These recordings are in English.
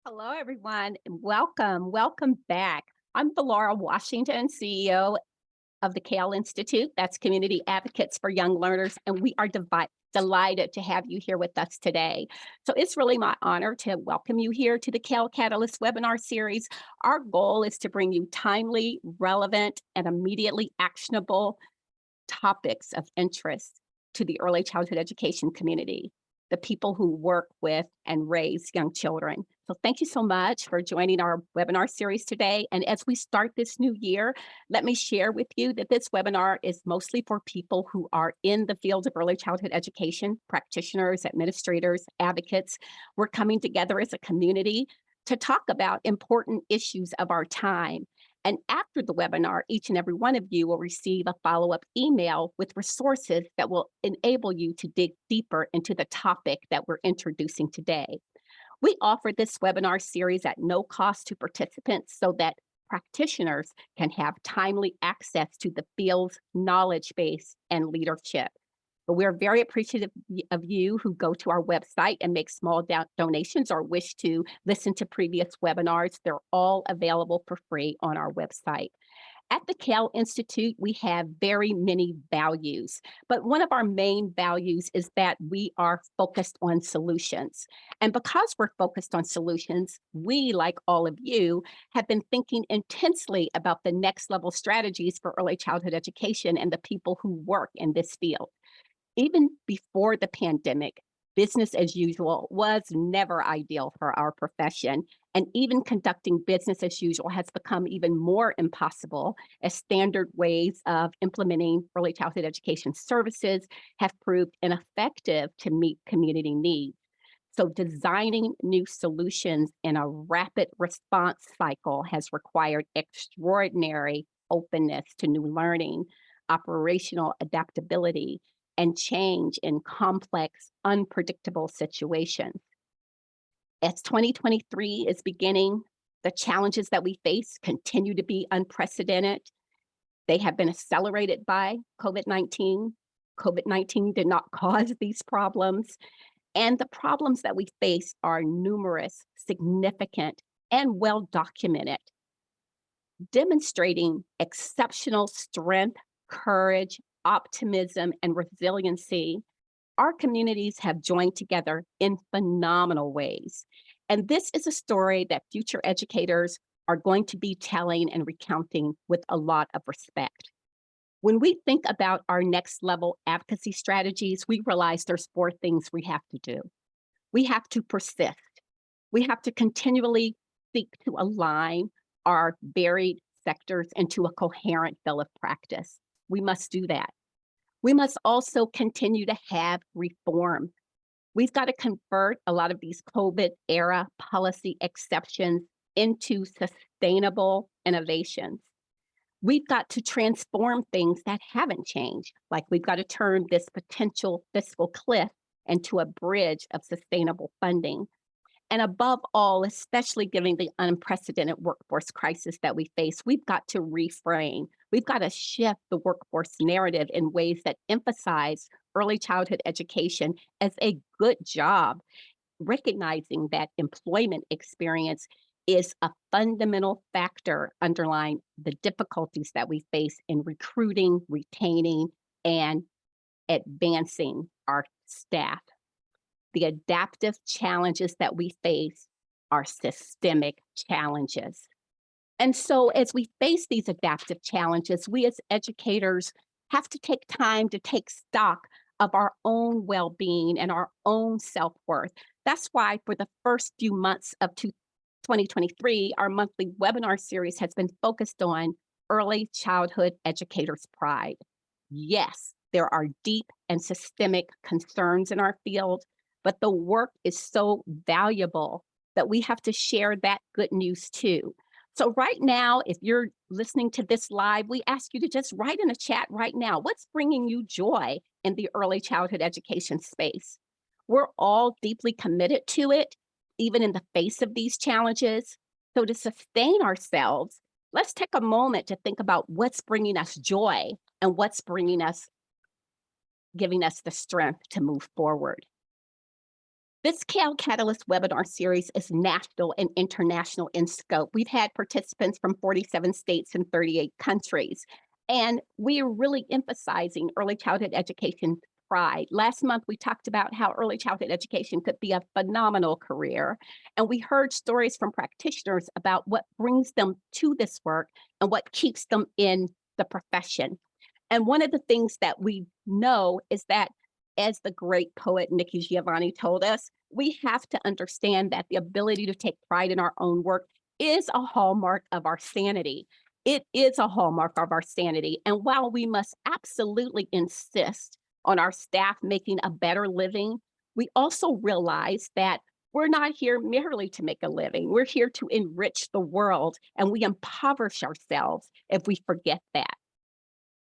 Hello, everyone, and welcome. Welcome back. I'm Valora Washington, CEO of the CAYL Institute. That's Community Advocates for Young Learners, and we are delighted to have you here with us today. So it's really my honor to welcome you here to the CAYL Catalyst webinar series. Our goal is to bring you timely, relevant, and immediately actionable topics of interest to the early childhood education community, the people who work with and raise young children. So thank you so much for joining our webinar series today. And as we start this new year, let me share with you that this webinar is mostly for people who are in the field of early childhood education, practitioners, administrators, advocates. We're coming together as a community to talk about important issues of our time. And after the webinar, each and every one of you will receive a follow-up email with resources that will enable you to dig deeper into the topic that we're introducing today. We offer this webinar series at no cost to participants so that practitioners can have timely access to the field's knowledge base and leadership. But we're very appreciative of you who go to our website and make small donations or wish to listen to previous webinars. They're all available for free on our website. At the CAYL Institute, we have very many values, but one of our main values is that we are focused on solutions. And because we're focused on solutions, we, like all of you, have been thinking intensely about the next level strategies for early childhood education and the people who work in this field. Even before the pandemic, business as usual was never ideal for our profession. And even conducting business as usual has become even more impossible as standard ways of implementing early childhood education services have proved ineffective to meet community needs. So designing new solutions in a rapid response cycle has required extraordinary openness to new learning, operational adaptability, and change in complex, unpredictable situations. As 2023 is beginning, the challenges that we face continue to be unprecedented. They have been accelerated by COVID-19. COVID-19 did not cause these problems. And the problems that we face are numerous, significant, and well documented, demonstrating exceptional strength, courage, optimism, and resiliency. Our communities have joined together in phenomenal ways. And this is a story that future educators are going to be telling and recounting with a lot of respect. When we think about our next level advocacy strategies, we realize there's four things we have to do. We have to persist. We have to continually seek to align our varied sectors into a coherent bill of practice. We must do that. We must also continue to have reform. We've got to convert a lot of these COVID era policy exceptions into sustainable innovations. We've got to transform things that haven't changed, like we've got to turn this potential fiscal cliff into a bridge of sustainable funding. And above all, especially given the unprecedented workforce crisis that we face, we've got to reframe. We've got to shift the workforce narrative in ways that emphasize early childhood education as a good job, recognizing that employment experience is a fundamental factor underlying the difficulties that we face in recruiting, retaining, and advancing our staff. The adaptive challenges that we face are systemic challenges. And so as we face these adaptive challenges, we as educators have to take time to take stock of our own well-being and our own self-worth. That's why for the first few months of 2023, our monthly webinar series has been focused on early childhood educators' pride. Yes, there are deep and systemic concerns in our field, but the work is so valuable that we have to share that good news too. So right now, if you're listening to this live, we ask you to just write in a chat right now, what's bringing you joy in the early childhood education space? We're all deeply committed to it, even in the face of these challenges. So to sustain ourselves, let's take a moment to think about what's bringing us joy and what's giving us the strength to move forward. This CAYL Catalyst webinar series is national and international in scope. We've had participants from 47 states and 38 countries, and we are really emphasizing early childhood education pride. Last month, we talked about how early childhood education could be a phenomenal career, and we heard stories from practitioners about what brings them to this work and what keeps them in the profession. And one of the things that we know is that, as the great poet Nikki Giovanni told us, we have to understand that the ability to take pride in our own work is a hallmark of our sanity. It is a hallmark of our sanity. And while we must absolutely insist on our staff making a better living, we also realize that we're not here merely to make a living. We're here to enrich the world, and we impoverish ourselves if we forget that.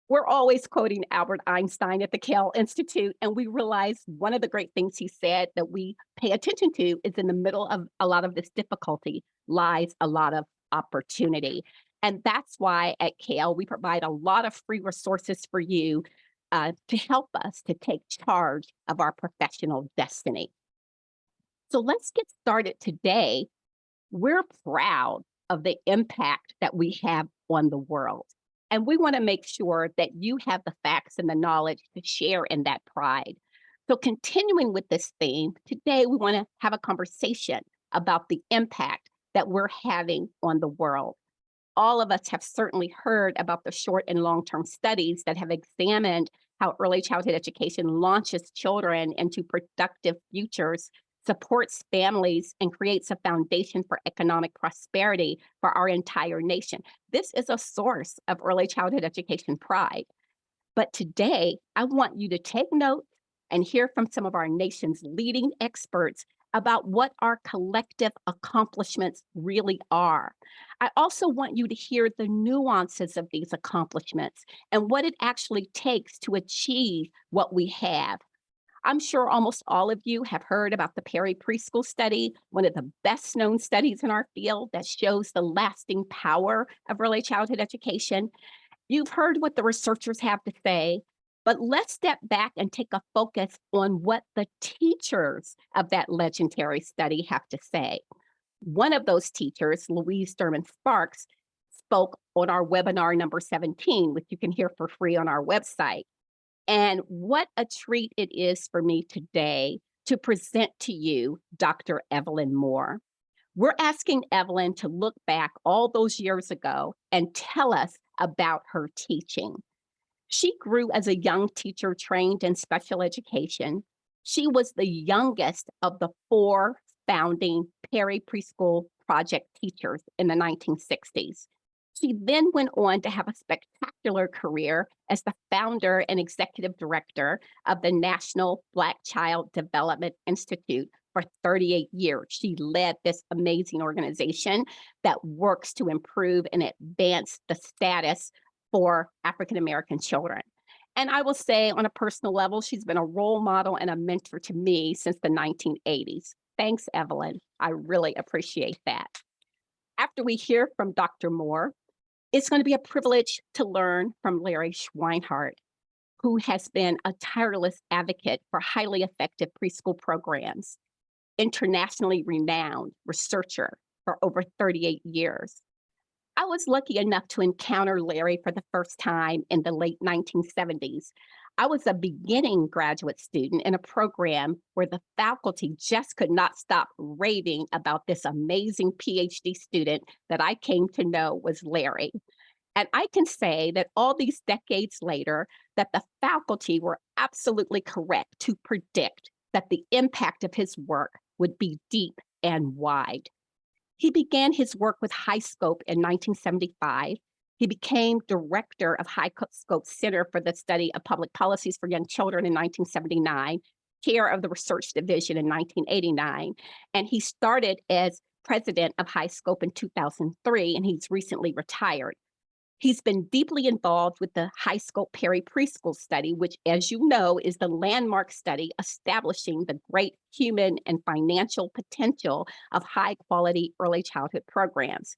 We're always quoting Albert Einstein at the CAYL Institute, and we realize one of the great things he said that we pay attention to is in the middle of a lot of this difficulty lies a lot of opportunity. And that's why at CAYL, we provide a lot of free resources for you to help us to take charge of our professional destiny. So let's get started today. We're proud of the impact that we have on the world. And we want to make sure that you have the facts and the knowledge to share in that pride. So, continuing with this theme, today we want to have a conversation about the impact that we're having on the world. All of us have certainly heard about the short and long-term studies that have examined how early childhood education launches children into productive futures, supports families, and creates a foundation for economic prosperity for our entire nation. This is a source of early childhood education pride. But today, I want you to take note and hear from some of our nation's leading experts about what our collective accomplishments really are. I also want you to hear the nuances of these accomplishments and what it actually takes to achieve what we have. I'm sure almost all of you have heard about the Perry Preschool Study, one of the best known studies in our field that shows the lasting power of early childhood education. You've heard what the researchers have to say, but let's step back and take a focus on what the teachers of that legendary study have to say. One of those teachers, Louise Derman Sparks, spoke on our webinar number 17, which you can hear for free on our website. And what a treat it is for me today to present to you Dr. Evelyn Moore. We're asking Evelyn to look back all those years ago and tell us about her teaching. She grew as a young teacher trained in special education. She was the youngest of the 4 founding Perry Preschool Project teachers in the 1960s. She then went on to have a spectacular career as the founder and executive director of the National Black Child Development Institute for 38 years. She led this amazing organization that works to improve and advance the status for African American children. And I will say, on a personal level, she's been a role model and a mentor to me since the 1980s. Thanks, Evelyn. I really appreciate that. After we hear from Dr. Moore, it's going to be a privilege to learn from Larry Schweinhart, who has been a tireless advocate for highly effective preschool programs, internationally renowned researcher for over 38 years. I was lucky enough to encounter Larry for the first time in the late 1970s. I was a beginning graduate student in a program where the faculty just could not stop raving about this amazing PhD student that I came to know was Larry. And I can say that all these decades later, that the faculty were absolutely correct to predict that the impact of his work would be deep and wide. He began his work with High Scope in 1975. He became director of High Scope Center for the Study of Public Policies for Young Children in 1979, chair of the research division in 1989, and he started as president of High Scope in 2003, and he's recently retired. He's been deeply involved with the High Scope Perry Preschool Study, which, as you know, is the landmark study establishing the great human and financial potential of high-quality early childhood programs.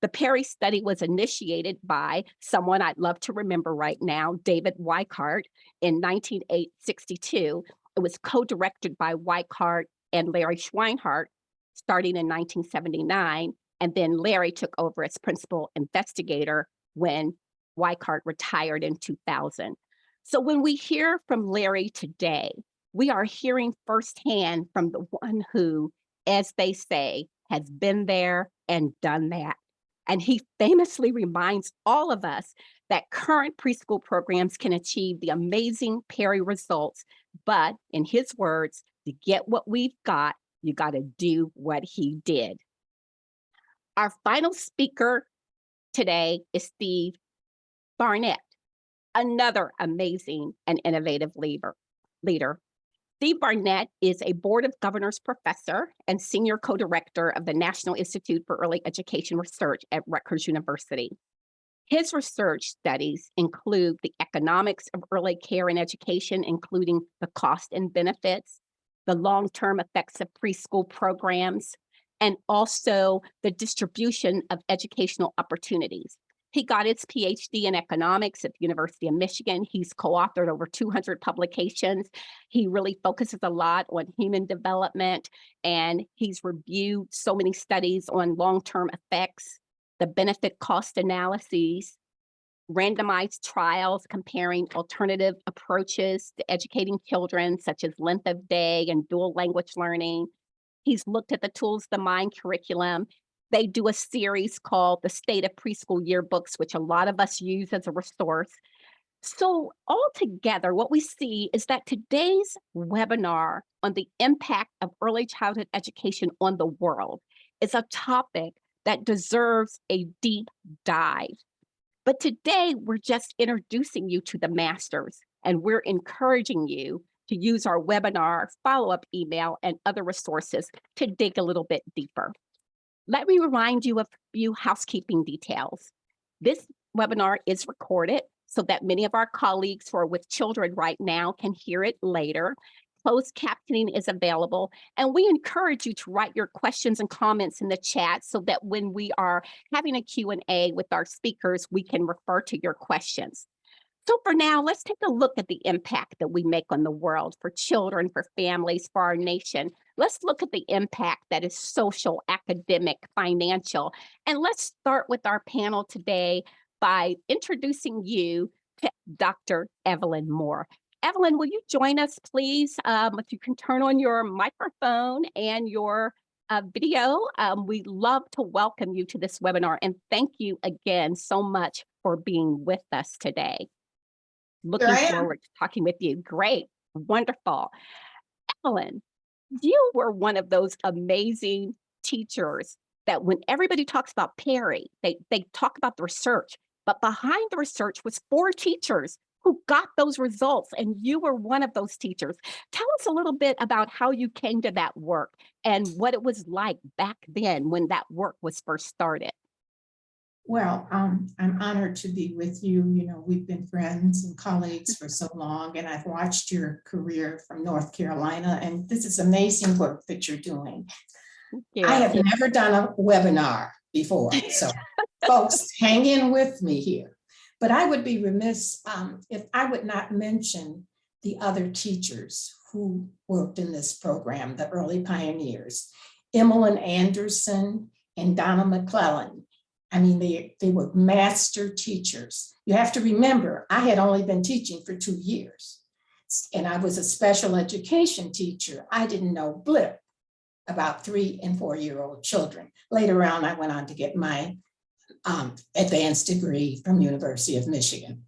The Perry study was initiated by someone I'd love to remember right now, David Weichart, in 1962. It was co-directed by Weichart, and Larry Schweinhart starting in 1979. And then Larry took over as principal investigator when Weichart retired in 2000. So when we hear from Larry today, we are hearing firsthand from the one who, as they say, has been there and done that. And he famously reminds all of us that current preschool programs can achieve the amazing Perry results. But in his words, to get what we've got, you got to do what he did. Our final speaker today is Steve Barnett, another amazing and innovative leader. Steve Barnett is a Board of Governors professor and senior co-director of the National Institute for Early Education Research at Rutgers University. His research studies include the economics of early care and education, including the cost and benefits, the long-term effects of preschool programs, and also the distribution of educational opportunities. He got his PhD in economics at the University of Michigan. He's co-authored over 200 publications. He really focuses a lot on human development, and he's reviewed so many studies on long-term effects, the benefit cost analyses, randomized trials comparing alternative approaches to educating children, such as length of day and dual language learning. He's looked at the Tools of the Mind curriculum. They do a series called the State of Preschool Yearbooks, which a lot of us use as a resource. So altogether, what we see is that today's webinar on the impact of early childhood education on the world is a topic that deserves a deep dive. But today, we're just introducing you to the masters, and we're encouraging you to use our webinar, follow-up email, and other resources to dig a little bit deeper. Let me remind you of a few housekeeping details. This webinar is recorded so that many of our colleagues who are with children right now can hear it later. Closed captioning is available, and we encourage you to write your questions and comments in the chat so that when we are having a Q&A with our speakers, we can refer to your questions. So for now, let's take a look at the impact that we make on the world for children, for families, for our nation. Let's look at the impact that is social, academic, financial. And let's start with our panel today by introducing you to Dr. Evelyn Moore. Evelyn, will you join us, please? If you can turn on your microphone and your video, we'd love to welcome you to this webinar. And thank you again so much for being with us today. Looking forward to talking with you. Great, wonderful. Evelyn, you were one of those amazing teachers that when everybody talks about Perry, they talk about the research, but behind the research was 4 teachers who got those results, and you were one of those teachers. Tell us a little bit about how you came to that work and what it was like back then when that work was first started. Well, I'm honored to be with you. You know, we've been friends and colleagues for so long, and I've watched your career from North Carolina, and this is amazing work that you're doing. I have never done a webinar before, so folks, hang in with me here. But I would be remiss if I would not mention the other teachers who worked in this program, the early pioneers, Evelyn Anderson and Donna McClellan. I mean, they were master teachers. You have to remember, I had only been teaching for 2 years, and I was a special education teacher. I didn't know blip about 3- and 4-year-old children. Later on, I went on to get my advanced degree from University of Michigan.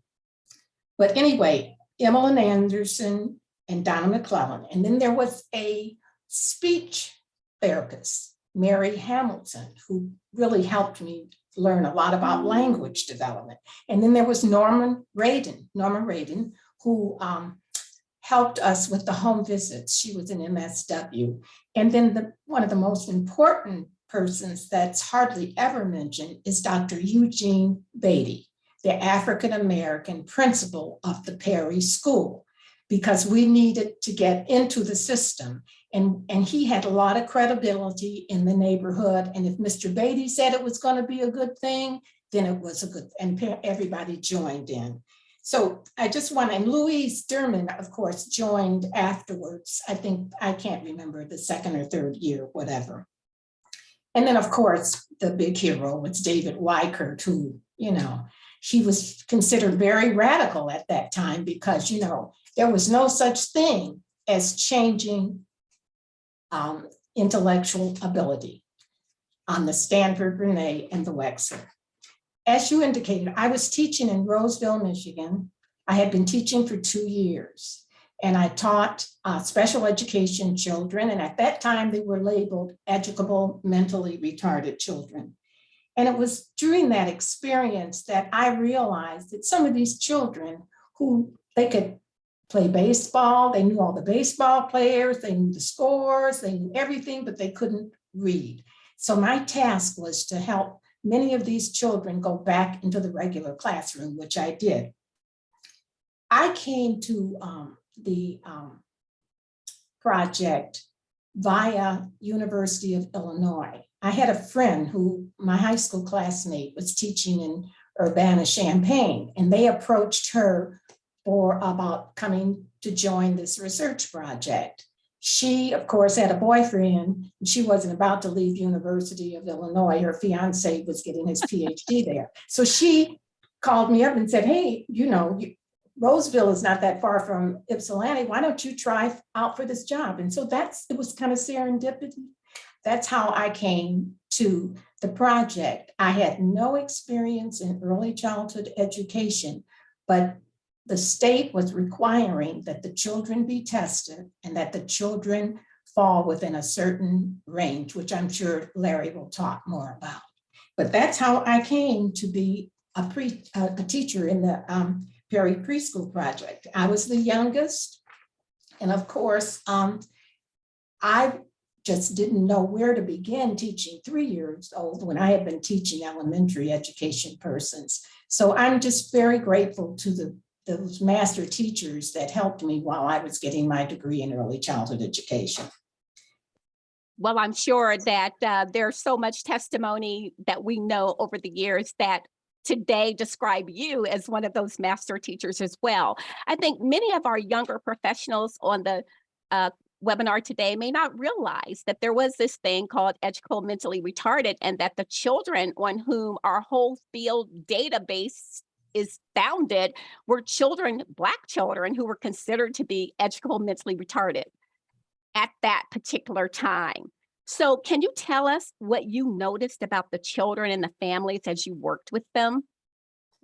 But anyway, Evelyn Anderson and Donna McClellan. And then there was a speech therapist, Mary Hamilton, who really helped me learn a lot about language development. And then there was Norma Radin, who helped us with the home visits. She was an MSW. And then one of the most important persons that's hardly ever mentioned is Dr. Eugene Beatty, the African-American principal of the Perry School, because we needed to get into the system. And he had a lot of credibility in the neighborhood. And if Mr. Beatty said it was going to be a good thing, then it was a good, and everybody joined in. So I just want, and Louise Derman, of course, joined afterwards. I think, I can't remember, the second or third year, whatever. And then, of course, the big hero was David Weichert, who, he was considered very radical at that time because, there was no such thing as changing intellectual ability on the Stanford, Renee, and the Wexler. As you indicated, I was teaching in Roseville, Michigan. I had been teaching for 2 years, and I taught special education children. And at that time, they were labeled educable, mentally retarded children. And it was during that experience that I realized that some of these children who they could play baseball, they knew all the baseball players, they knew the scores, they knew everything, but they couldn't read. So my task was to help many of these children go back into the regular classroom, which I did. I came to the project via University of Illinois. I had a friend who, my high school classmate, was teaching in Urbana-Champaign, and they approached her for about coming to join this research project. She, of course, had a boyfriend, and she wasn't about to leave University of Illinois. Her fiance was getting his PhD there. So she called me up and said, hey, Roseville is not that far from Ypsilanti. Why don't you try out for this job? And so it was kind of serendipity. That's how I came to the project. I had no experience in early childhood education, but the state was requiring that the children be tested and that the children fall within a certain range, which I'm sure Larry will talk more about. But that's how I came to be a teacher in the Perry Preschool Project. I was the youngest. And of course, I just didn't know where to begin teaching 3 years old when I had been teaching elementary education persons. So I'm just very grateful to those master teachers that helped me while I was getting my degree in early childhood education. Well, I'm sure that there's so much testimony that we know over the years that today describe you as one of those master teachers as well. I think many of our younger professionals on the webinar today may not realize that there was this thing called educable mentally retarded, and that the children on whom our whole field database is founded were children, Black children, who were considered to be educable mentally retarded at that particular time. So can you tell us what you noticed about the children and the families as you worked with them?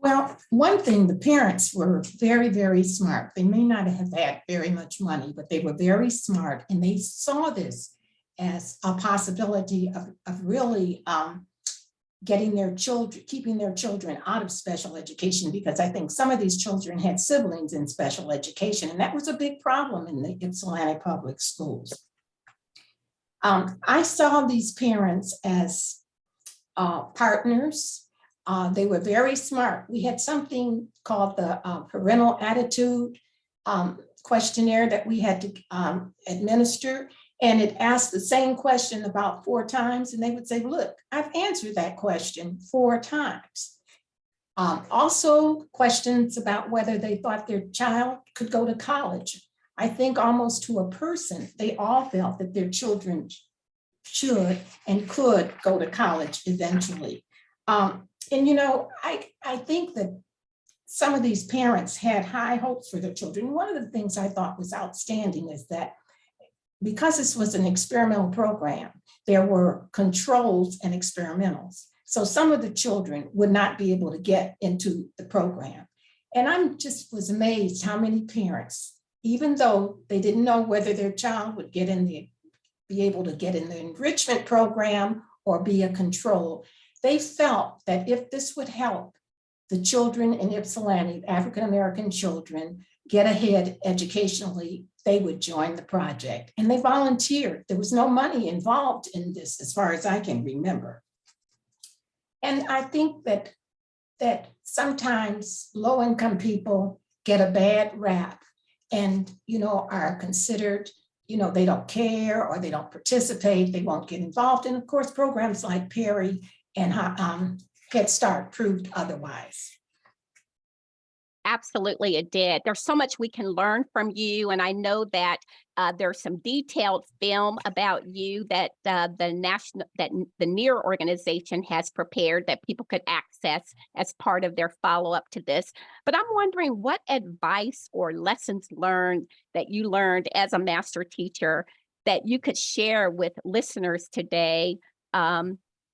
Well, one thing, the parents were very, very smart. They may not have had very much money, but they were very smart, and they saw this as a possibility of really getting their children, keeping their children out of special education, because I think some of these children had siblings in special education, and that was a big problem in the Ypsilanti public schools. I saw these parents as partners. They were very smart. We had something called the parental attitude questionnaire that we had to administer. And it asked the same question about 4 times. And they would say, look, I've answered that question 4 times. Also questions about whether they thought their child could go to college. I think almost to a person, they all felt that their children should and could go to college eventually. And I think that some of these parents had high hopes for their children. One of the things I thought was outstanding is that because this was an experimental program, there were controls and experimentals. So some of the children would not be able to get into the program. And I just was amazed how many parents, even though they didn't know whether their child would be able to get in the enrichment program or be a control, they felt that if this would help the children in Ypsilanti, African-American children, get ahead educationally, they would join the project. And they volunteered. There was no money involved in this, as far as I can remember. And I think that sometimes low-income people get a bad rap and, are considered, they don't care or they don't participate, they won't get involved. And of course, programs like Perry and Head Start proved otherwise. Absolutely, it did. There's so much we can learn from you, and I know that there's some detailed film about you that the NEAR organization has prepared that people could access as part of their follow-up to this. But I'm wondering what advice or lessons learned that you learned as a master teacher that you could share with listeners today,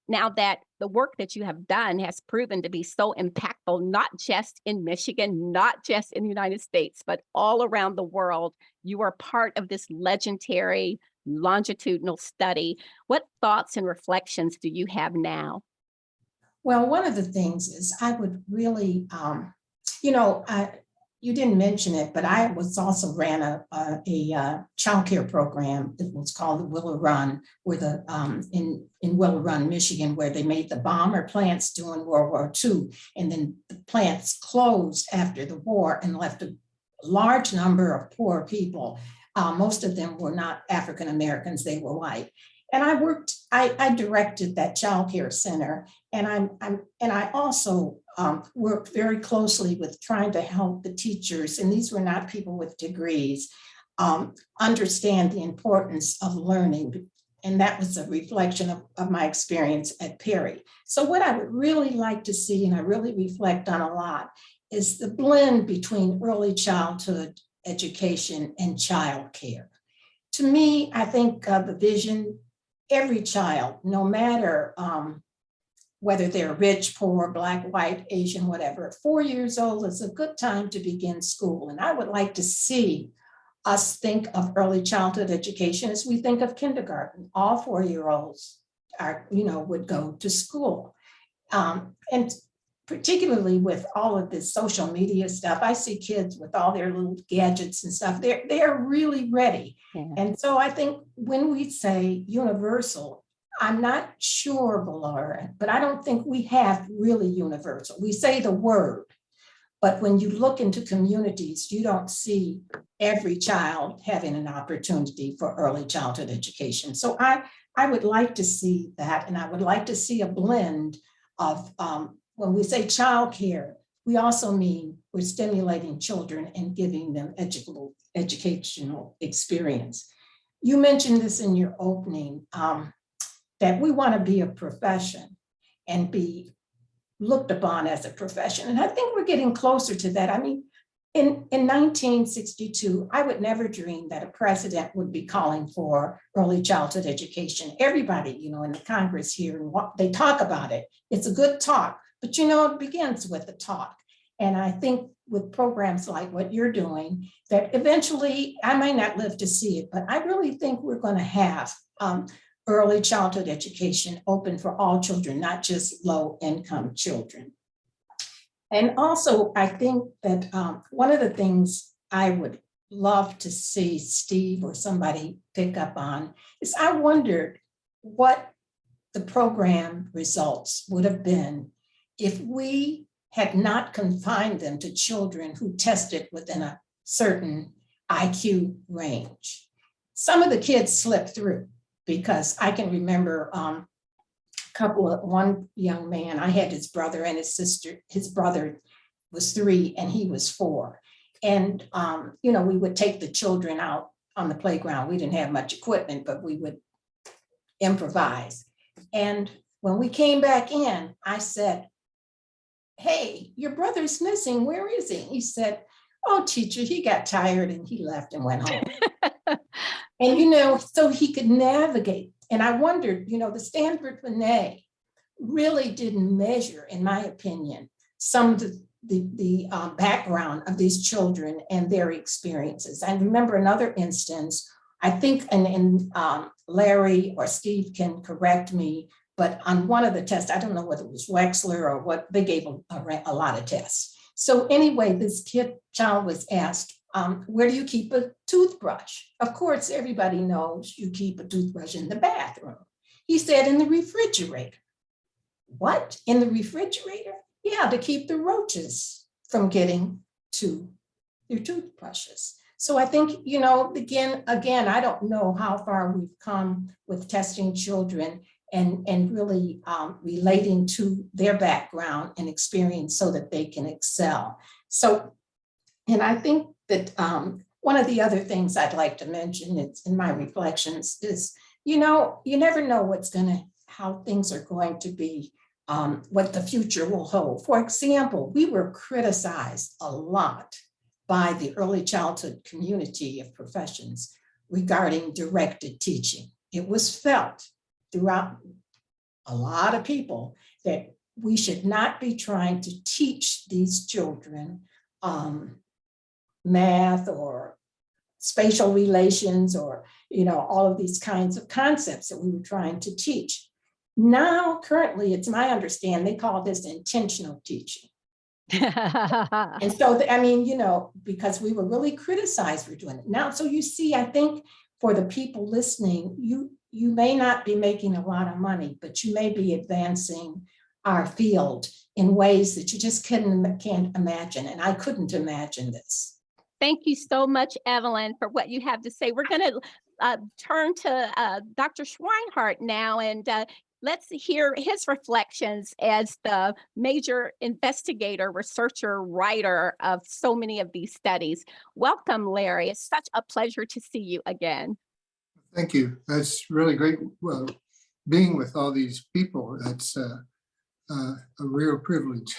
now that the work that you have done has proven to be so impactful, not just in Michigan, not just in the United States, but all around the world. You are part of this legendary longitudinal study. What thoughts and reflections do you have now? Well, one of the things is I would really, you know, you didn't mention it, but I was also ran a child care program. It was called the Willow Run, where in Willow Run, Michigan, where they made the bomber plants during World War II, and then the plants closed after the war and left a large number of poor people. Most of them were not African Americans; they were white. And I directed that child care center, and I also worked very closely with trying to help the teachers, and these were not people with degrees, understand the importance of learning. And that was a reflection of my experience at Perry. So what I would really like to see, and I really reflect on a lot, is the blend between early childhood education and child care. To me, I think the vision, every child, no matter whether they're rich, poor, Black, white, Asian, whatever, 4 years old is a good time to begin school. And I would like to see us think of early childhood education as we think of kindergarten. All 4-year-olds would go to school. And particularly with all of this social media stuff, I see kids with all their little gadgets and stuff. They're really ready. Yeah. And so I think when we say universal, I'm not sure, Valora, but I don't think we have really universal. We say the word, but when you look into communities, you don't see every child having an opportunity for early childhood education. So I would like to see that, and I would like to see a blend of when we say child care, we also mean we're stimulating children and giving them educational experience. You mentioned this in your opening, that we want to be a profession and be looked upon as a profession. And I think we're getting closer to that. I mean, in 1962, I would never dream that a president would be calling for early childhood education. Everybody, in the Congress here, and they talk about it. It's a good talk, but it begins with the talk. And I think with programs like what you're doing, that eventually, I might not live to see it, but I really think we're going to have early childhood education open for all children, not just low-income children. And also, I think that one of the things I would love to see Steve or somebody pick up on is I wondered what the program results would have been if we had not confined them to children who tested within a certain IQ range. Some of the kids slipped through, because I can remember one young man, I had his brother and his sister. His brother was 3 and he was 4. And, we would take the children out on the playground. We didn't have much equipment, but we would improvise. And when we came back in, I said, "Hey, your brother's missing. Where is he?" He said, "Oh, teacher, he got tired and he left and went home." And, so he could navigate. And I wondered, the Stanford Binet really didn't measure, in my opinion, some of the background of these children and their experiences. I remember another instance, I think, and Larry or Steve can correct me, but on one of the tests, I don't know whether it was Wexler or what, they gave a lot of tests. So anyway, this child was asked, where do you keep a toothbrush? Of course, everybody knows you keep a toothbrush in the bathroom. He said, in the refrigerator. What? In the refrigerator? Yeah, to keep the roaches from getting to your toothbrushes. So I think, again, I don't know how far we've come with testing children and really relating to their background and experience so that they can excel. So And I think that one of the other things I'd like to mention, it's in my reflections, is, you never know how things are going to be, what the future will hold. For example, we were criticized a lot by the early childhood community of professions regarding directed teaching. It was felt throughout a lot of people that we should not be trying to teach these children math or spatial relations or all of these kinds of concepts that we were trying to teach. Now, currently, it's my understanding they call this intentional teaching. And so, because we were really criticized for doing it. Now, so you see, I think for the people listening, you may not be making a lot of money, but you may be advancing our field in ways that you just can't imagine. And I couldn't imagine this. Thank you so much, Evelyn, for what you have to say. We're going to turn to Dr. Schweinhart now, and let's hear his reflections as the major investigator, researcher, writer of so many of these studies. Welcome, Larry. It's such a pleasure to see you again. Thank you. That's really great. Well, being with all these people, that's a real privilege.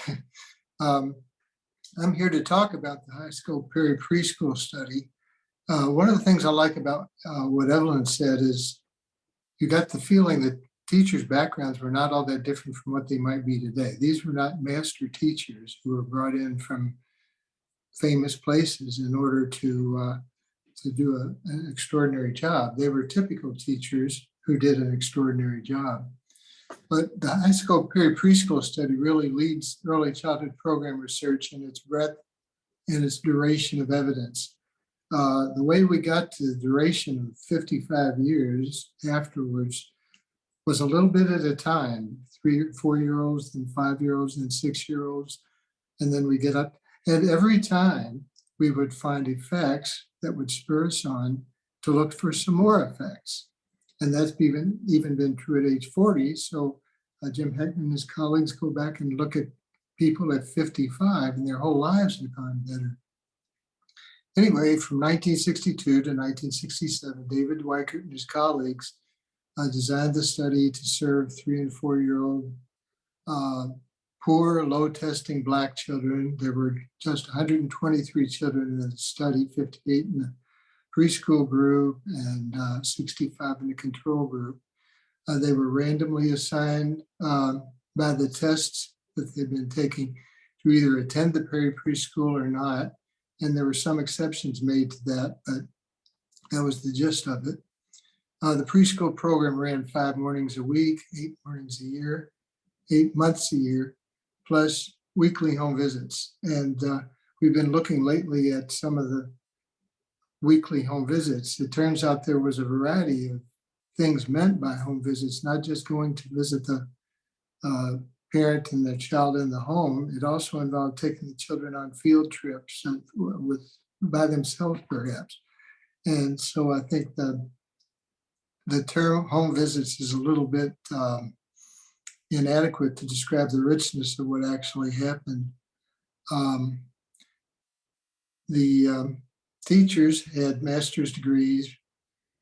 I'm here to talk about the high school preschool study. One of the things I like about what Evelyn said is you got the feeling that teachers' backgrounds were not all that different from what they might be today. These were not master teachers who were brought in from famous places in order to do an extraordinary job. They were typical teachers who did an extraordinary job. But the high school preschool study really leads early childhood program research in its breadth and its duration of evidence. The way we got to the duration of 55 years afterwards was a little bit at a time, 3 or 4-year-olds, then 5-year-olds, then 6-year-olds. And then we get up, and every time we would find effects that would spur us on to look for some more effects. And that's even been true at age 40. So Jim Heckman and his colleagues go back and look at people at 55 and their whole lives have gone better. Anyway, from 1962 to 1967, David Weichert and his colleagues designed the study to serve 3 and 4-year-old poor, low testing Black children. There were just 123 children in the study, 58 in the preschool group and 65 in the control group. They were randomly assigned by the tests that they've been taking to either attend the preschool or not. And there were some exceptions made to that, but that was the gist of it. The preschool program ran 5 mornings a week, 8 mornings a year, 8 months a year, plus weekly home visits. And we've been looking lately at some of the weekly home visits. It turns out there was a variety of things meant by home visits, not just going to visit the parent and their child in the home. It also involved taking the children on field trips by themselves, perhaps. And so I think the term home visits is a little bit inadequate to describe the richness of what actually happened. The teachers had master's degrees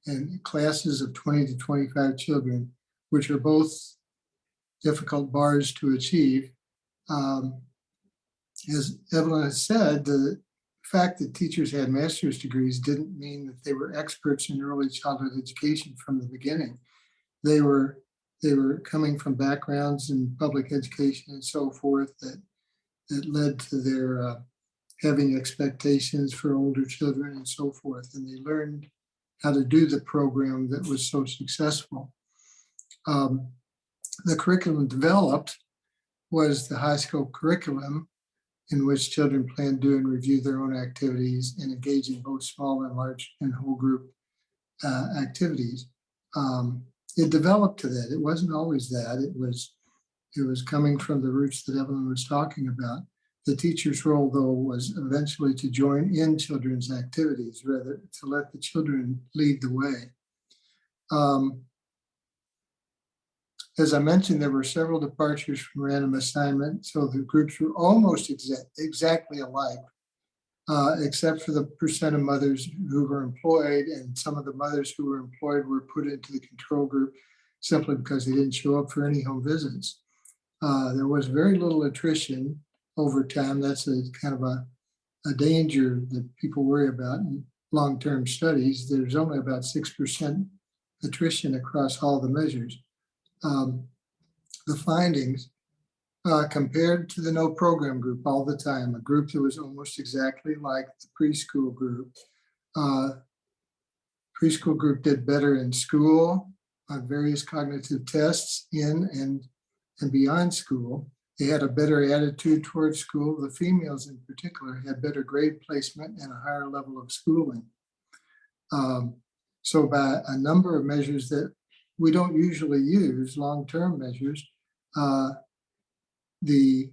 and classes of 20 to 25 children, which are both difficult bars to achieve. As Evelyn has said, the fact that teachers had master's degrees didn't mean that they were experts in early childhood education from the beginning. They were coming from backgrounds in public education and so forth that led to their having expectations for older children and so forth. And they learned how to do the program that was so successful. The curriculum developed was the high school curriculum, in which children plan, do, and review their own activities and engage in both small and large and whole group activities. It developed to that. It wasn't always that. It was coming from the roots that Evelyn was talking about. The teacher's role, though, was eventually to join in children's activities, rather to let the children lead the way. As I mentioned, there were several departures from random assignment, so the groups were almost exactly alike. except for the percent of mothers who were employed, and some of the mothers who were employed were put into the control group simply because they didn't show up for any home visits. There was very little attrition over time. That's a kind of a danger that people worry about in long-term studies. There's only about 6% attrition across all the measures. The findings compared to the no program group all the time, a group that was almost exactly like the preschool group. Preschool group did better in school on various cognitive tests in and beyond school. They had a better attitude towards school. The females in particular had better grade placement and a higher level of schooling. So by a number of measures that we don't usually use, long-term measures, the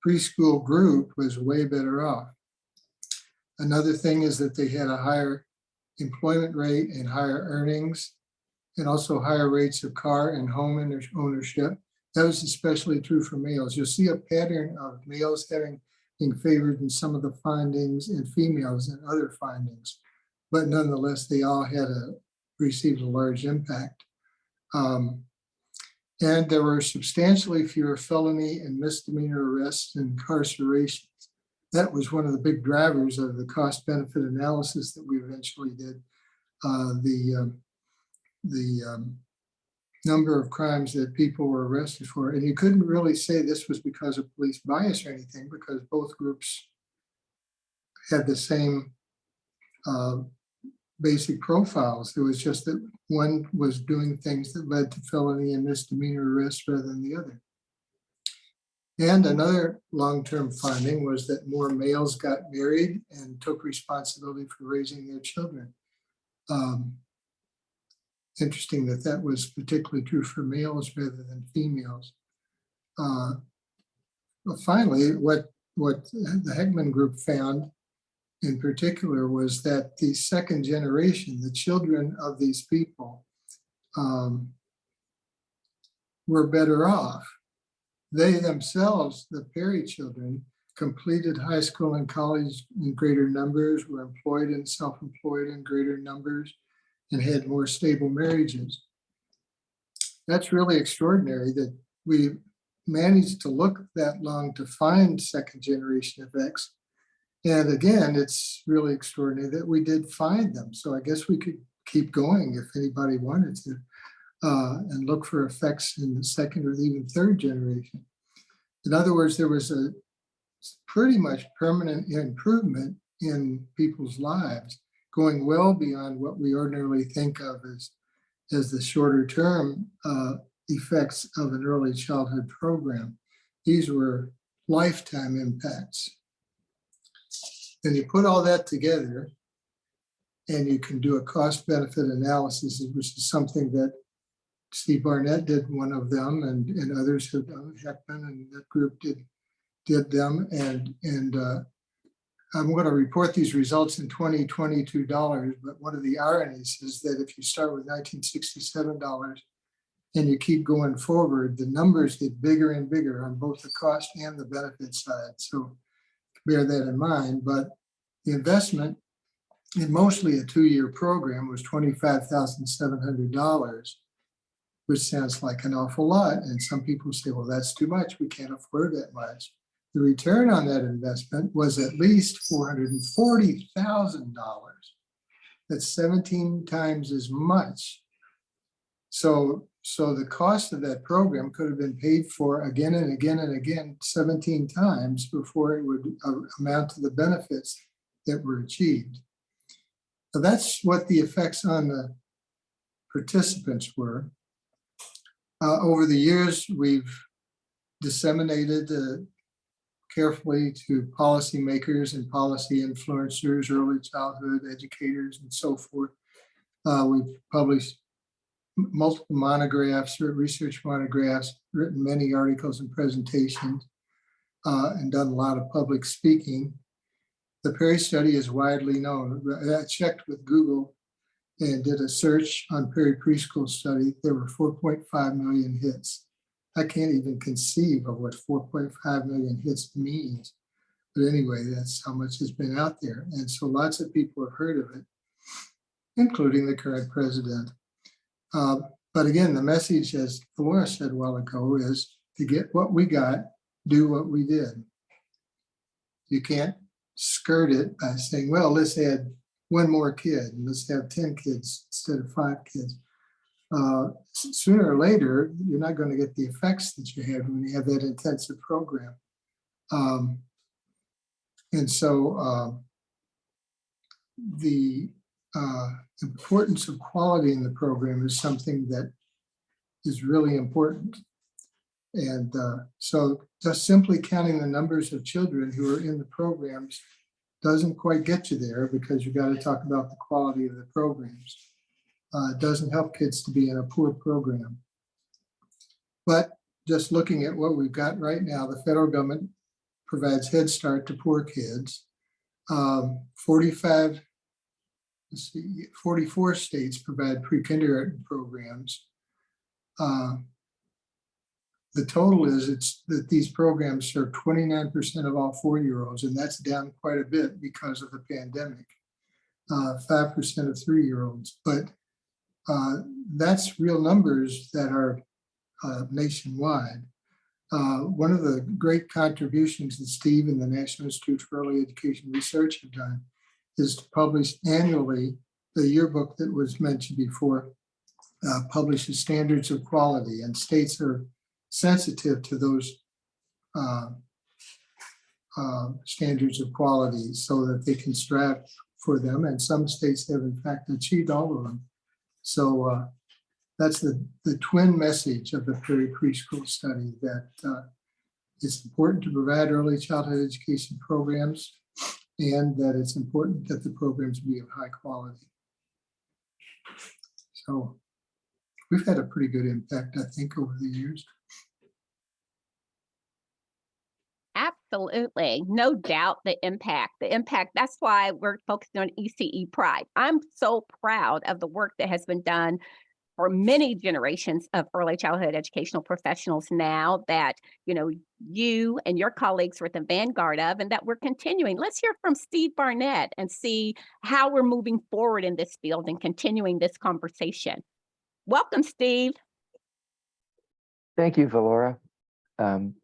preschool group was way better off. Another thing is that they had a higher employment rate and higher earnings, and also higher rates of car and home ownership. That was especially true for males. You'll see a pattern of males being favored in some of the findings and females in other findings, but nonetheless, they all had received a large impact. And there were substantially fewer felony and misdemeanor arrests and incarcerations. That was one of the big drivers of the cost-benefit analysis that we eventually did. The number of crimes that people were arrested for, and you couldn't really say this was because of police bias or anything, because both groups had the same basic profiles. It was just that one was doing things that led to felony and misdemeanor arrests rather than the other. And another long-term finding was that more males got married and took responsibility for raising their children. Interesting that that was particularly true for males rather than females. Finally, what the Heckman group found in particular was that the second generation, the children of these people, were better off. They themselves, the Perry children, completed high school and college in greater numbers, were employed and self-employed in greater numbers, and had more stable marriages. That's really extraordinary that we managed to look that long to find second generation effects. And again, it's really extraordinary that we did find them. So I guess we could keep going if anybody wanted to, and look for effects in the second or even third generation. In other words, there was a pretty much permanent improvement in people's lives, going well beyond what we ordinarily think of as the shorter term effects of an early childhood program. These were lifetime impacts. And you put all that together and you can do a cost benefit analysis, which is something that Steve Barnett did, one of them, and others have done. Heckman and that group did them. And I'm going to report these results in $2022, but one of the ironies is that if you start with $1967 and you keep going forward, the numbers get bigger and bigger on both the cost and the benefit side. So bear that in mind. But the investment in mostly a 2-year program was $25,700, which sounds like an awful lot. And some people say, well, that's too much. We can't afford that much. The return on that investment was at least $440,000. That's 17 times as much. So the cost of that program could have been paid for again and again and again 17 times before it would amount to the benefits that were achieved. So that's what the effects on the participants were. Over the years, we've disseminated carefully to policymakers and policy influencers, early childhood educators, and so forth. We've published multiple monographs or research monographs, written many articles and presentations, and done a lot of public speaking. The Perry study is widely known. I checked with Google and did a search on Perry preschool study. There were 4.5 million hits. I can't even conceive of what 4.5 million hits means. But anyway, that's how much has been out there. And so lots of people have heard of it, including the current president. But again, the message, as Valora said a while ago, is to get what we got, do what we did. You can't skirt it by saying, well, let's add one more kid and let's have 10 kids instead of 5 kids. Sooner or later, you're not going to get the effects that you had when you have that intensive program. And so the importance of quality in the program is something that is really important. And so just simply counting the numbers of children who are in the programs doesn't quite get you there, because you got to talk about the quality of the programs. It doesn't help kids to be in a poor program. But just looking at what we've got right now, the federal government provides Head Start to poor kids. 44 states provide pre-kindergarten programs. The total is that these programs serve 29% of all 4-year-olds, and that's down quite a bit because of the pandemic. 5% of 3-year-olds, but that's real numbers that are nationwide. One of the great contributions that Steve and the National Institute for Early Education Research have done is to publish annually the yearbook that was mentioned before, publishes standards of quality, and states are sensitive to those standards of quality so that they can strive for them. And some states have in fact achieved all of them. So that's the twin message of the preschool study, that it's important to provide early childhood education programs, and that it's important that the programs be of high quality. So we've had a pretty good impact, I think, over the years. Absolutely. No doubt the impact, that's why we're focusing on ECE Pride. I'm so proud of the work that has been done for many generations of early childhood educational professionals now that, you and your colleagues were at the vanguard of, and that we're continuing. Let's hear from Steve Barnett and see how we're moving forward in this field and continuing this conversation. Welcome, Steve. Thank you, Valora.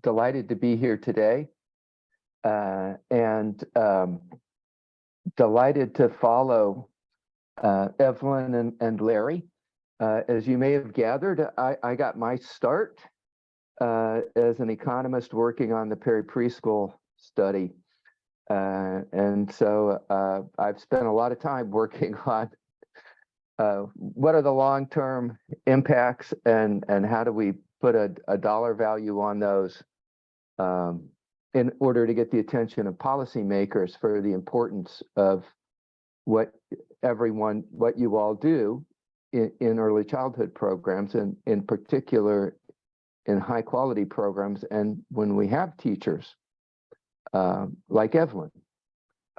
Delighted to be here today, and delighted to follow Evelyn and Larry. As you may have gathered, I got my start as an economist working on the preschool study. And so I've spent a lot of time working on what are the long-term impacts, and how do we put a dollar value on those in order to get the attention of policymakers for the importance of what you all do in early childhood programs, and in particular in high quality programs. And when we have teachers like Evelyn,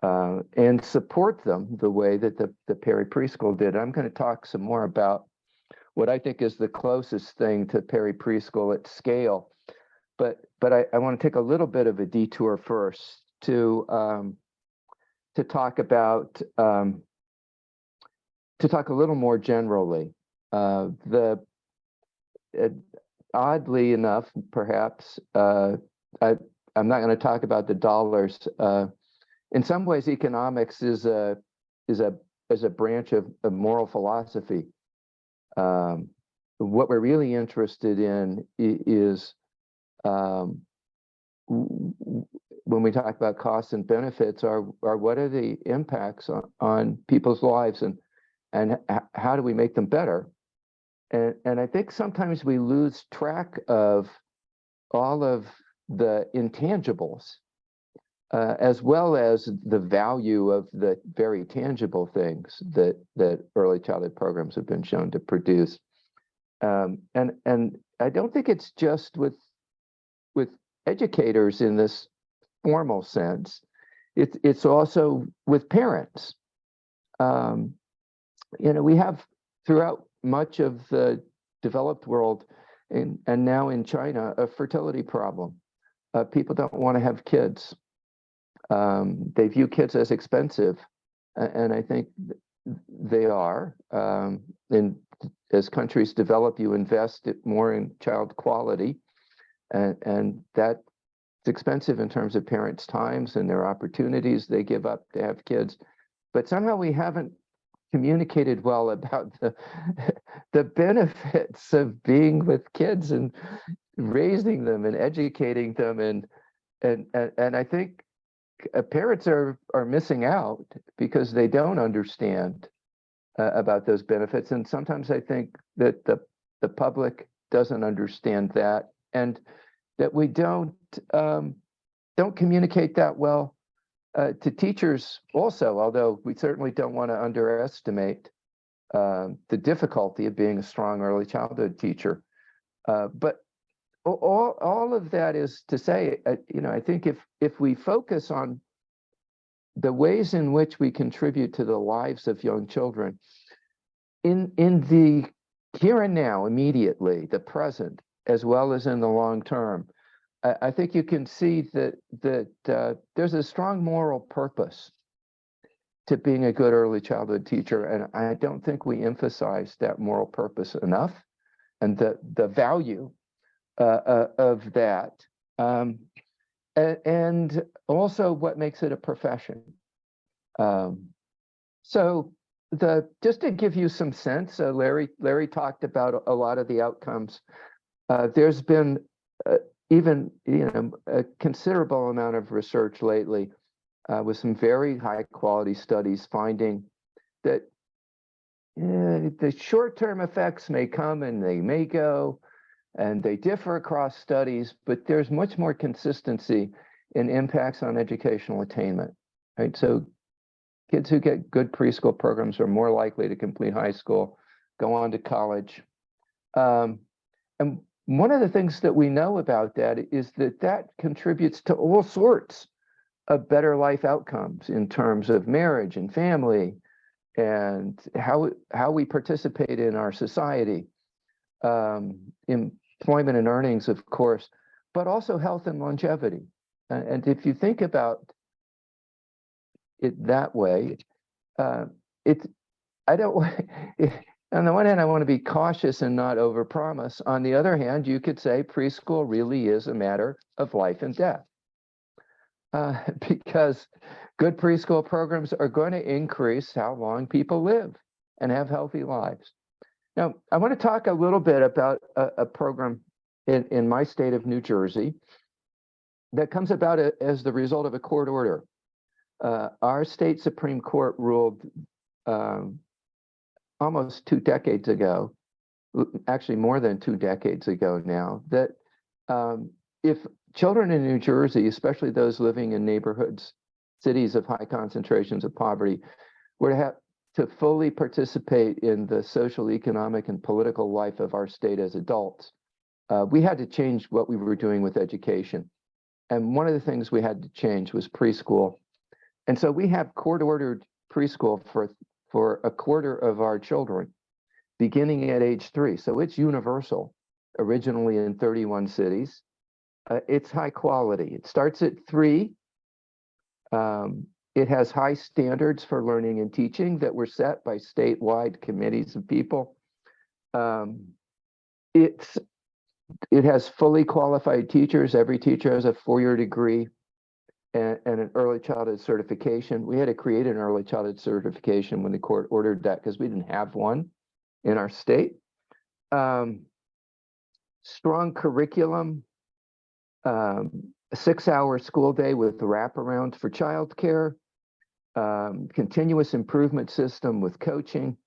and support them the way that the preschool did. I'm going to talk some more about what I think is the closest thing to preschool at scale. But I want to take a little bit of a detour first to talk about to talk a little more generally. Oddly enough, perhaps I'm not going to talk about the dollars. In some ways, economics is a branch of moral philosophy. What we're really interested in is when we talk about costs and benefits, are what are the impacts on people's lives, and how do we make them better? And I think sometimes we lose track of all of the intangibles, as well as the value of the very tangible things that early childhood programs have been shown to produce. And I don't think it's just with educators in this formal sense. It's also with parents. We have throughout much of the developed world and now in China a fertility problem. People don't want to have kids. They view kids as expensive, and I think they are. And as countries develop, you invest more in child quality, and that's expensive in terms of parents' times and their opportunities they give up to have kids. But somehow we haven't communicated well about the benefits of being with kids and raising them and educating them, and I think parents are missing out because they don't understand about those benefits, and sometimes I think that the public doesn't understand that, and that we don't communicate that well to teachers also, although we certainly don't want to underestimate the difficulty of being a strong early childhood teacher. But all of that is to say, I think if we focus on the ways in which we contribute to the lives of young children in the here and now, immediately, the present, as well as in the long term, I think you can see that there's a strong moral purpose to being a good early childhood teacher, and I don't think we emphasize that moral purpose enough, and the value of that, and also what makes it a profession. So just to give you some sense, Larry talked about a lot of the outcomes. There's been even a considerable amount of research lately with some very high quality studies finding that the short-term effects may come and they may go, and they differ across studies, but there's much more consistency in impacts on educational attainment, right? So kids who get good preschool programs are more likely to complete high school, go on to college. And one of the things that we know about that is that contributes to all sorts of better life outcomes in terms of marriage and family and how we participate in our society, employment and earnings, of course, but also health and longevity. And if you think about it that way, I don't. On the one hand, I want to be cautious and not overpromise. On the other hand, you could say preschool really is a matter of life and death, because good preschool programs are going to increase how long people live and have healthy lives. Now, I want to talk a little bit about a program in my state of New Jersey that comes about as the result of a court order. Our state Supreme Court ruled almost 2 decades ago, actually more than 2 decades ago now, that if children in New Jersey, especially those living in neighborhoods, cities of high concentrations of poverty, were to have to fully participate in the social, economic, and political life of our state as adults, we had to change what we were doing with education. And one of the things we had to change was preschool. And so we have court-ordered preschool for a quarter of our children, beginning at age 3. So it's universal, originally in 31 cities. It's high quality. It starts at 3. It has high standards for learning and teaching that were set by statewide committees of people. It has fully qualified teachers. Every teacher has a 4-year degree and an early childhood certification. We had to create an early childhood certification when the court ordered that because we didn't have one in our state. Strong curriculum, a 6-hour school day with wraparound for childcare, continuous improvement system with coaching,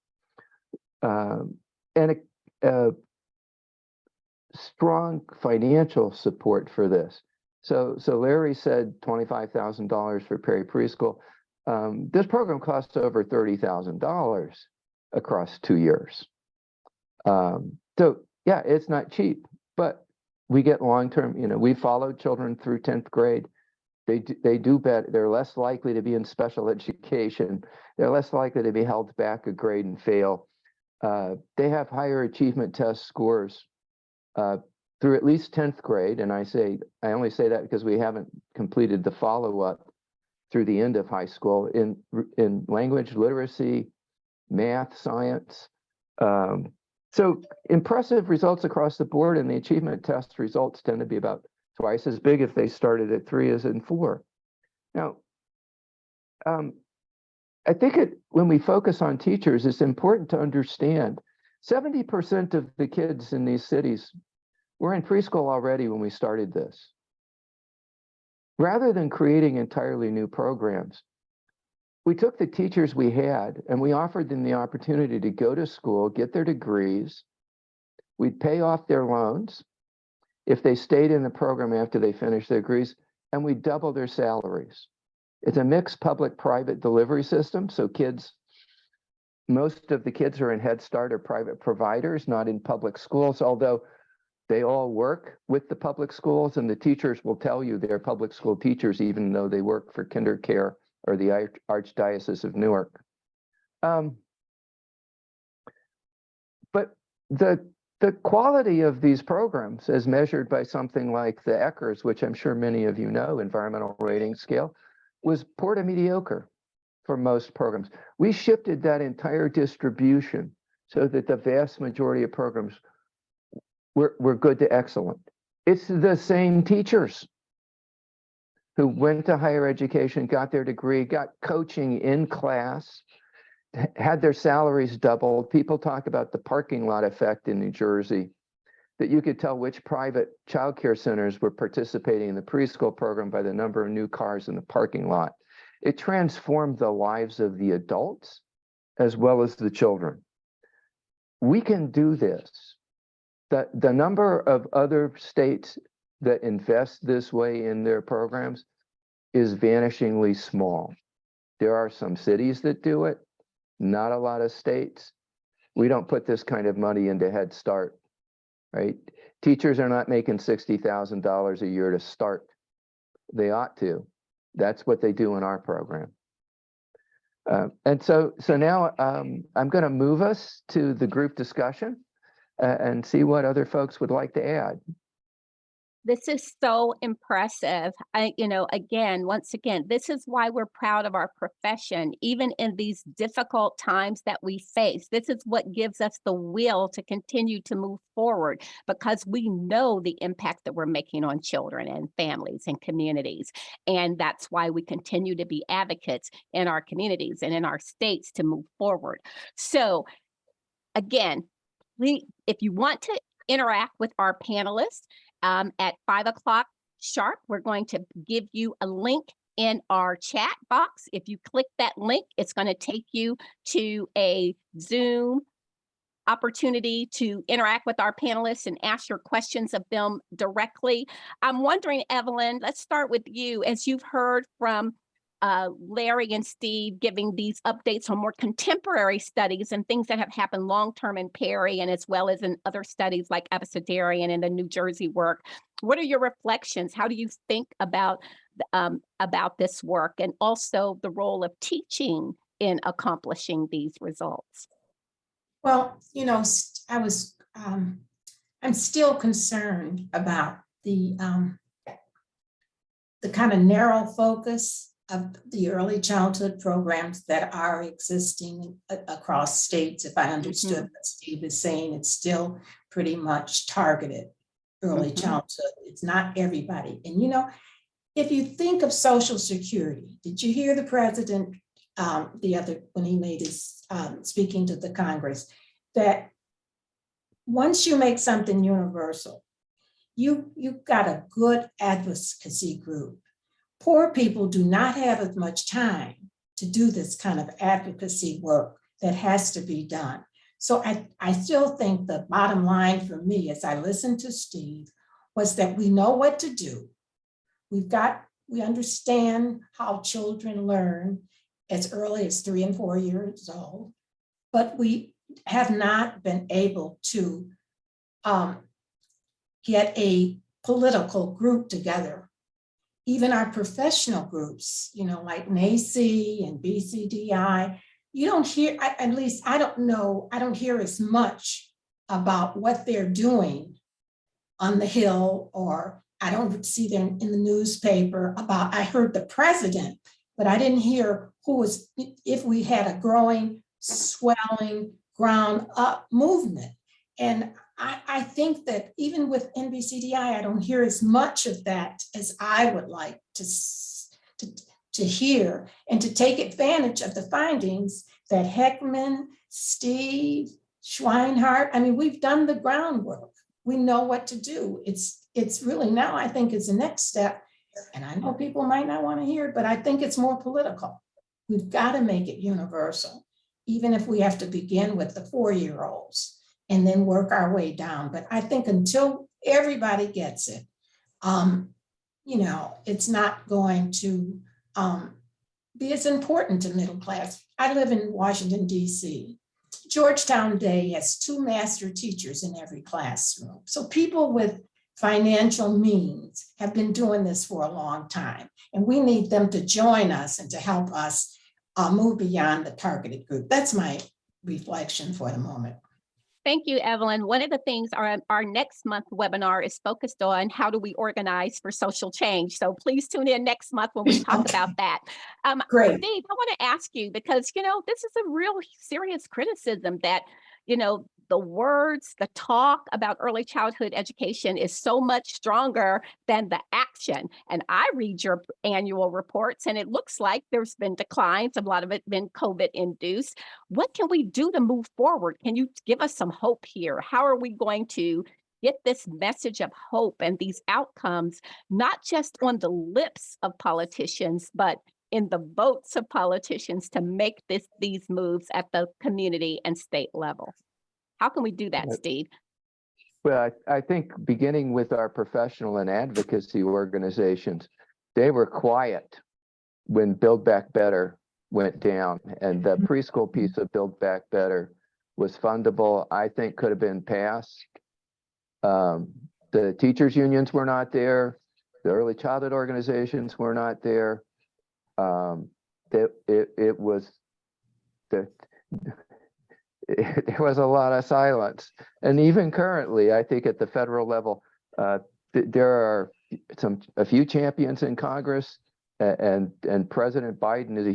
and a strong financial support for this. So Larry said $25,000 for Perry Preschool. This program costs over $30,000 across 2 years. So yeah, it's not cheap, but we get long-term, we follow children through 10th grade. They do better. They're less likely to be in special education. They're less likely to be held back a grade and fail. They have higher achievement test scores through at least 10th grade. And I only say that because we haven't completed the follow-up through the end of high school in language, literacy, math, science. So impressive results across the board, and the achievement test results tend to be about twice as big if they started at 3 as in 4. Now, I think when we focus on teachers, it's important to understand 70% of the kids in these cities were in preschool already when we started this. Rather than creating entirely new programs, we took the teachers we had and we offered them the opportunity to go to school, get their degrees. We'd pay off their loans if they stayed in the program after they finished their degrees, and we'd double their salaries. It's a mixed public-private delivery system, so most of the kids are in Head Start or private providers, not in public schools, although they all work with the public schools, and the teachers will tell you they're public school teachers, even though they work for KinderCare or the Archdiocese of Newark. But the quality of these programs, as measured by something like the ECRS, which I'm sure many of you know, environmental rating scale, was poor to mediocre for most programs. We shifted that entire distribution so that the vast majority of programs were good to excellent. It's the same teachers who went to higher education, got their degree, got coaching in class, had their salaries doubled. People talk about the parking lot effect in New Jersey, that you could tell which private childcare centers were participating in the preschool program by the number of new cars in the parking lot. It transformed the lives of the adults as well as the children. We can do this. The number of other states that invest this way in their programs is vanishingly small. There are some cities that do it, not a lot of states. We don't put this kind of money into Head Start, right? Teachers are not making $60,000 a year to start. They ought to. That's what they do in our program. And so now I'm going to move us to the group discussion and see what other folks would like to add. This is so impressive. Once again, this is why we're proud of our profession, even in these difficult times that we face. This is what gives us the will to continue to move forward, because we know the impact that we're making on children and families and communities. And that's why we continue to be advocates in our communities and in our states to move forward. So again, if you want to interact with our panelists, at 5 o'clock sharp, we're going to give you a link in our chat box. If you click that link, it's going to take you to a Zoom opportunity to interact with our panelists and ask your questions of them directly. I'm wondering, Evelyn, let's start with you. As you've heard from Larry and Steve giving these updates on more contemporary studies and things that have happened long-term in Perry, and as well as in other studies like Abecedarian and the New Jersey work. What are your reflections? How do you think about this work, and also the role of teaching in accomplishing these results? Well, I'm still concerned about the kind of narrow focus of the early childhood programs that are existing across states. If I understood what Steve is saying, it's still pretty much targeted early childhood. It's not everybody. And if you think of Social Security, did you hear the president when he made his speaking to the Congress, that once you make something universal, you've got a good advocacy group. Poor people do not have as much time to do this kind of advocacy work that has to be done. So I still think the bottom line for me, as I listened to Steve, was that we know what to do. We understand how children learn as early as 3 and 4 years old, but we have not been able to get a political group together. Even our professional groups, like NACE and BCDI, you don't hear, at least I don't hear as much about what they're doing on the Hill, or I don't see them in the newspaper about, I heard the president but I didn't hear who was, if we had a growing, swelling, ground up movement. And I think that even with NBCDI, I don't hear as much of that as I would like to hear, and to take advantage of the findings that Heckman, Steve, Schweinhart, I mean, we've done the groundwork. We know what to do. It's really now, I think it's the next step. And I know people might not want to hear it, but I think it's more political. We've got to make it universal, even if we have to begin with the 4-year-olds and then work our way down. But I think until everybody gets it, you know, it's not going to be as important to middle class. I live in Washington, D.C. Georgetown Day has 2 master teachers in every classroom. So people with financial means have been doing this for a long time. And we need them to join us and to help us move beyond the targeted group. That's my reflection for the moment. Thank you, Evelyn. One of the things our next month webinar is focused on how do we organize for social change. So please tune in next month when we talk about that. Great. Steve, I want to ask you, because, you know, this is a real serious criticism that, you know, the words, the talk about early childhood education is so much stronger than the action. And I read your annual reports and it looks like there's been declines, a lot of it been COVID induced. What can we do to move forward? Can you give us some hope here? How are we going to get this message of hope and these outcomes, not just on the lips of politicians, but in the votes of politicians to make these moves at the community and state level? How can we do that, Steve? Well, I think beginning with our professional and advocacy organizations, they were quiet when Build Back Better went down, and the preschool piece of Build Back Better was fundable. I think could have been passed. The teachers unions were not there. The early childhood organizations were not there. There was a lot of silence, and even currently, I think at the federal level, there are a few champions in Congress, and President Biden is a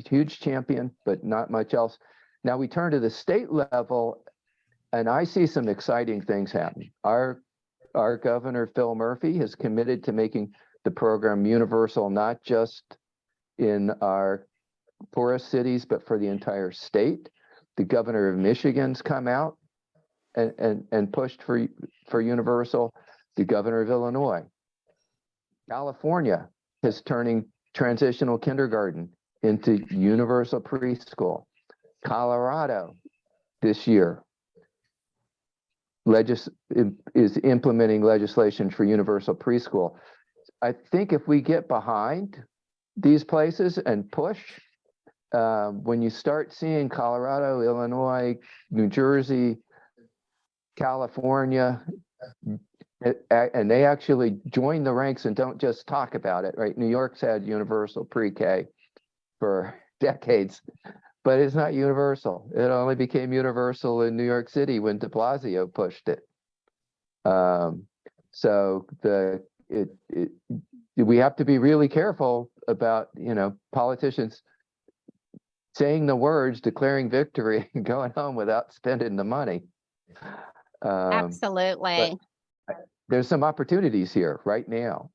huge champion, but not much else. Now we turn to the state level, and I see some exciting things happening. Our governor Phil Murphy has committed to making the program universal, not just in our poorest cities, but for the entire state. The governor of Michigan's come out and pushed for universal. The governor of Illinois. California is turning transitional kindergarten into universal preschool. Colorado this year is implementing legislation for universal preschool. I think if we get behind these places and push, when you start seeing Colorado, Illinois, New Jersey, California, and they actually join the ranks and don't just talk about it, right? New York's had universal pre-K for decades, but it's not universal. It only became universal in New York City when de Blasio pushed it. So we have to be really careful about, politicians saying the words, declaring victory, and going home without spending the money. Absolutely. There's some opportunities here right now.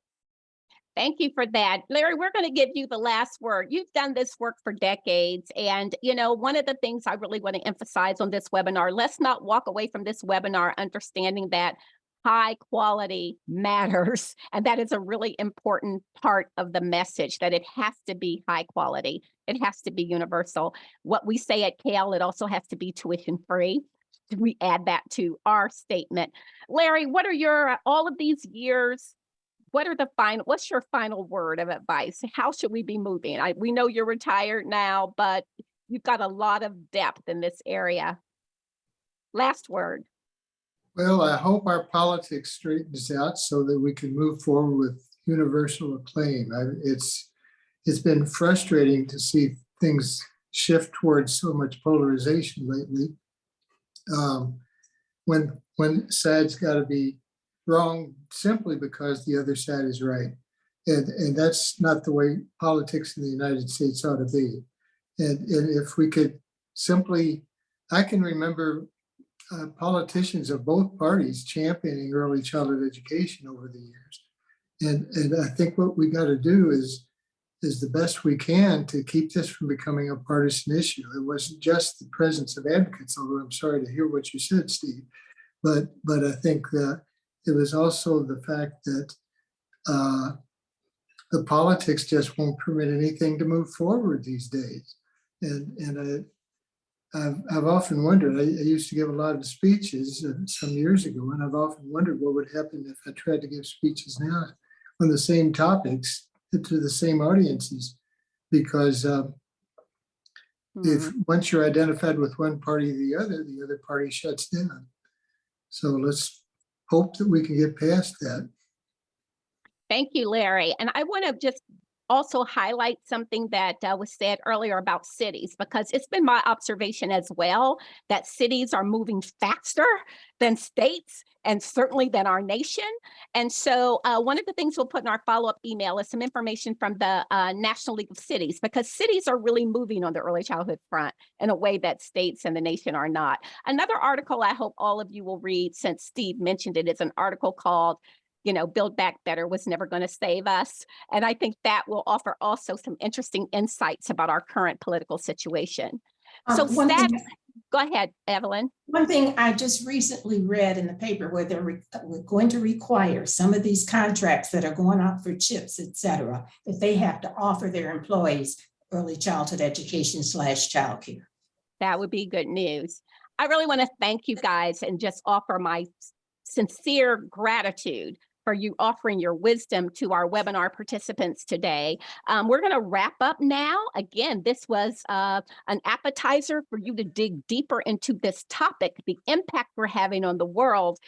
Thank you for that. Larry, we're going to give you the last word. You've done this work for decades. And, one of the things I really want to emphasize on this webinar, let's not walk away from this webinar understanding that high quality matters. And that is a really important part of the message, that it has to be high quality. It has to be universal. What we say at CAYL, it also has to be tuition free. We add that to our statement. Larry, what are all of these years, what's your final word of advice? How should we be moving? We know you're retired now, but you've got a lot of depth in this area. Last word. Well, I hope our politics straightens out so that we can move forward with universal acclaim. It's been frustrating to see things shift towards so much polarization lately. When one side's got to be wrong simply because the other side is right. And that's not the way politics in the United States ought to be. And if we could simply, I can remember politicians of both parties championing early childhood education over the years. And I think what we got to do is the best we can to keep this from becoming a partisan issue. It wasn't just the presence of advocates, although I'm sorry to hear what you said, Steve, but I think that it was also the fact that the politics just won't permit anything to move forward these days. And I've often wondered, I used to give a lot of speeches some years ago, and I've often wondered what would happen if I tried to give speeches now on the same topics to the same audiences, because if once you're identified with one party or the other party shuts down. So let's hope that we can get past that. Thank you, Larry. And I want to just also highlight something that was said earlier about cities, because it's been my observation as well that cities are moving faster than states and certainly than our nation. And so one of the things we'll put in our follow-up email is some information from the National League of Cities, because cities are really moving on the early childhood front in a way that states and the nation are not. Another article I hope all of you will read, since Steve mentioned it, is an article called Build Back Better was never going to save us. And I think that will offer also some interesting insights about our current political situation. So go ahead, Evelyn. One thing I just recently read in the paper where we're going to require some of these contracts that are going out for chips, et cetera, that they have to offer their employees early childhood education / childcare. That would be good news. I really want to thank you guys and just offer my sincere gratitude for you offering your wisdom to our webinar participants today. We're going to wrap up now. Again, this was an appetizer for you to dig deeper into this topic, the impact we're having on the world.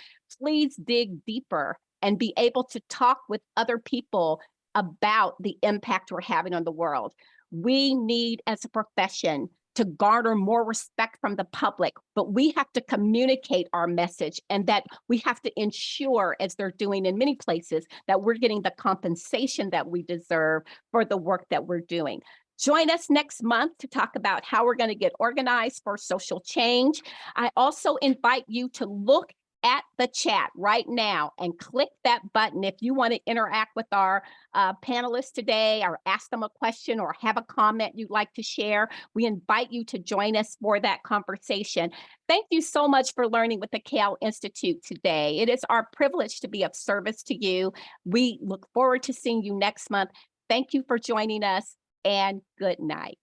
Please dig deeper and be able to talk with other people about the impact we're having on the world. We need, as a profession, to garner more respect from the public, but we have to communicate our message, and that we have to ensure, as they're doing in many places, that we're getting the compensation that we deserve for the work that we're doing. Join us next month to talk about how we're going to get organized for social change. I also invite you to look at the chat right now and click that button if you want to interact with our panelists today, or ask them a question, or have a comment you'd like to share. We invite you to join us for that conversation. Thank you so much for learning with the CAYL Institute today. It is our privilege to be of service to you. We look forward to seeing you next month. Thank you for joining us, and good night.